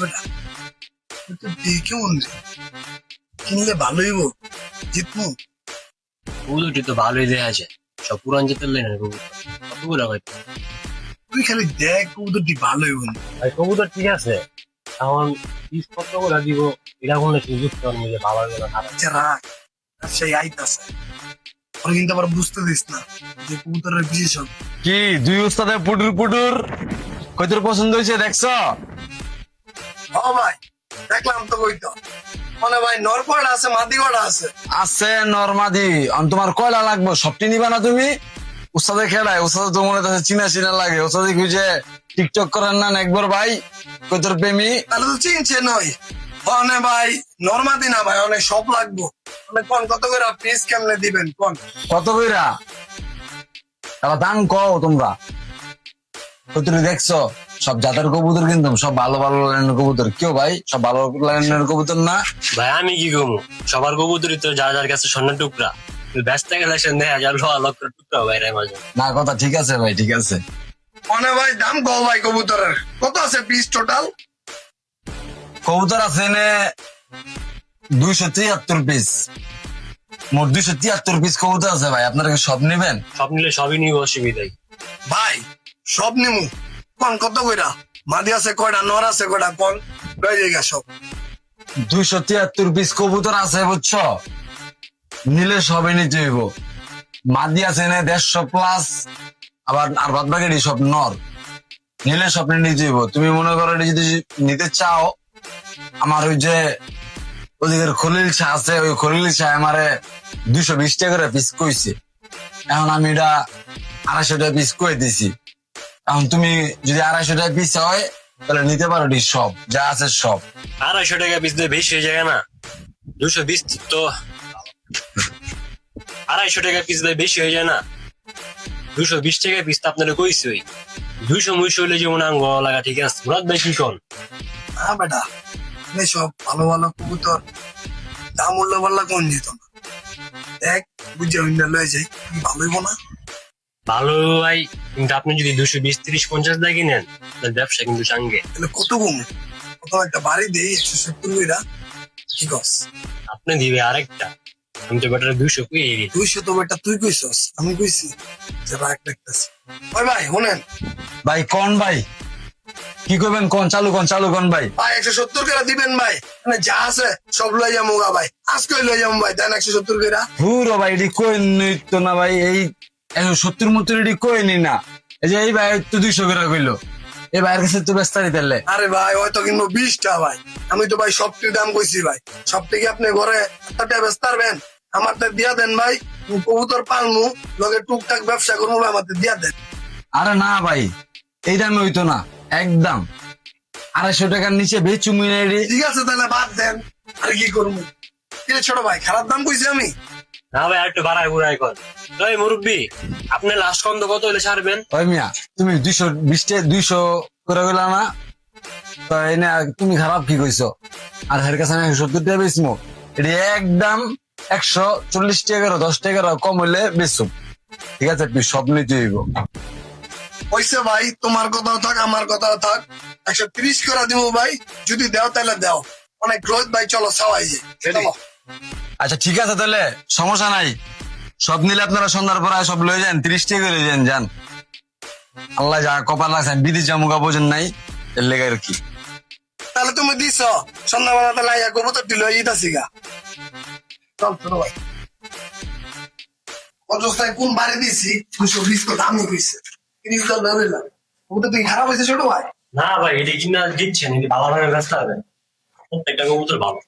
বেটা কেমন রে? কিনলে ভালোই হইব, জিতমু। কবুতরটি তো ভালোই দেখা যায়, সব পুরান জেতের লাইনের কবুতর। কতগুলো ভাই? তুই খালি দেখ কবুতরটি ভালোই হইব। ভাই কবুতর ঠিক আছে, এখন পিস কত করে দিব এটা কোনো বুঝতে পারবো যে ভালো হবে না খারাপ। আচ্ছা রাখ, ব্যবসায়ী আইতাছে, ওরা কিন্তু আবার বুঝতে দিস না যে কবুতরের বিশেষণ। কি দুই উস্তাদের পুটুর পুটুর কই তোর পছন্দ হয়েছে দেখছো? ও ভাই দেখলাম তো, কই তো মানে ভাই নরকড়া আছে, মাদিগড়া আছে। আছে নরমাদি তোমার কয়লা লাগবে সবটি নিবা না তুমি? উস্তাদে খেলায় উস্তাদ তো মনে হচ্ছে চিনা চিনা লাগে। উস্তাদে খুঁজে টিকটক করেন না একবার ভাই কই তোর প্রেমী? তাহলে তো চিনছে নয় মানে ভাই, নরমাদি না ভাই, অনেক সব লাগবো। মানে কোন কত করে পিস কেমনে দিবেন কোন? কত কইরা তাহলে দাম কও তোমরা। কই তুমি দেখছো সব জাতের কবুতর কিন্তু সব ভালো ভালো লাইনের কবুতর। কেউ ভাই সব ভালো লাইনের কবুতর না? ভাই আমি কি কমু, সবার কবুতরই তো যার যার কাছে স্বর্ণের টুকরা। ব্যস্ত গেলে সে দেখা যায় লক্ষ টুকরা বাইরে মাঝে। না কথা ঠিক আছে ভাই, ঠিক আছে। মানে ভাই দাম কও ভাই কবুতরের, কত আছে পিস টোটাল? কবুতর আছে এনে 273 পিস, মোট 273 পিস কবুতর আছে ভাই। আপনারা কি সব নেবেন? সব নিলে সবই নিব, অসুবিধাই। ভাই সব নিমু, কোন কত কইরা? মাদি আছে কয়টা, নর আছে কয়টা, কোন লয়ে যাইগা সব। 273 পিস কবুতর আছে বুঝছো, নিলে সবই নিতে হইব। মাদি আছে এনে 150 প্লাস, আবার আর বাদ বাকি সব নর। নিলে সব নিতে হইব। তুমি মনে করো এটা যদি নিতে চাও, আমার ওই যে ওদিকের খলিল শাহ আছে, ওই খলিল শাহ আমারে 220 টাকা করে পিস কইছে। এখন আমি এটা 250 টাকা পিস কয়ে দিছি। এখন তুমি যদি 250 টাকা পিস হয় তাহলে নিতে পারো সব যা আছে সব। 250 টাকা পিস দিয়ে বেশি হয়ে যায় না? 220 তো 250 টাকা পিস দিয়ে বেশি হয়ে যায় না? 220 টাকা পিস তো আপনারা কইছই। 200 মুইশো হইলে যেমন আঙ্গ লাগা, ঠিক আছে? মুরাদ ভাই কি কোন? হ্যাঁ বেটা, এই সব ভালো ভালো কবুতর, দাম মূল্য বললা কোন যেত না। দেখ বুঝে উইন্ডা লয়ে যাই, কি ভালো হইব না? ভালো ভাই, কিন্তু আপনি যদি 220, 30, 50 দিয়ে কিনেন তাহলে ব্যবসা কিন্তু চাঙ্গে। তাহলে কত কম? কত একটা বাড়ি দেই 170 কইরা, কি কস? আপনি দিবে আরেকটা, আমি তো বেটার 200 কই দিই। 200 তো বেটা তুই কইছস, আমি কইছি যে রাগ দেখতেছি। ওই ভাই শুনেন ভাই কোন ভাই কি করবেন কোন? চালু কোন ভাই? ভাই, 170 করে দিবেন ভাই, মানে যা আছে সব লই যাবো গা ভাই, আজকে লই যাবো ভাই, দেন 170 করে। পুরো ভাই এটি কই নিত না ভাই, এই 170 মতো এটি কই নি না। এই যে এই ভাই তো 200 করে কইলো, এই ভাইয়ের কাছে তো বেস্তারি তাহলে। আরে ভাই হয়তো কিনবো 20টা ভাই, আমি তো ভাই সবটির দাম কইছি ভাই। সব থেকে আপনি ঘরে একটা ব্যস্ত পারবেন, আমারটা দিয়া দেন ভাই, কবুতর পালমু, লগে টুকটাক ব্যবসা করবো ভাই, আমাদের দিয়া দেন। আরে না ভাই, এই দামে হইতো না একদম। 250 টাকার নিচে বেচু মিনারি। ঠিক আছে তাহলে বাদ দেন, আর কি করবো? কিরে ছোট ভাই, খারাপ দাম কইছি আমি? না ভাই, আর একটু বাড়াই বুড়াই কর। ওই মুরব্বি, আপনি লাস্ট কত কত হইলে ছাড়বেন? ওই মিয়া তুমি 220 করে গেল না, তো এনে তুমি খারাপ কি কইছো? আর হের কাছে আমি 70 টাকা বেচমো, এটি একদম 140 টাকা 10 টাকা কম হইলে বেচো। ঠিক আছে, তুই সব নিতে হইব। কইছে ভাই, তোমার কথাও থাক আমার কথাও থাক, 130 করে দিব ভাই, যদি দেও তাহলে দেও, অনেক রোজ ভাই, চলো সবাই যে চলো। আচ্ছা ঠিক আছে তাহলে সমস্যা নাই, সব নিলে আপনারা সন্ধ্যার পর সব লয়ে যান, 30 টাকা লয়ে যান যান। আল্লাহ যা কপাল লাগছে, বিধি জামুকা বোঝেন নাই এর লেগে আর কি। তাহলে তুমি দিছ সন্ধ্যাবেলা, তাহলে আইয়া করবো তো দিল ইতাছি গা। চল ছোট ভাই, অজস্থায় কোন বাড়ি দিছি 220 কথা আমি কইছে, কিন্তু তো লইলাম, ওটা তুই খারাপ হয়েছে ছোট ভাই। না ভাই, এটা কিনা দিচ্ছেন, এটি ভালো ভাবে ব্যস্ত হবে। প্রত্যেকটা কবুতর ভালো।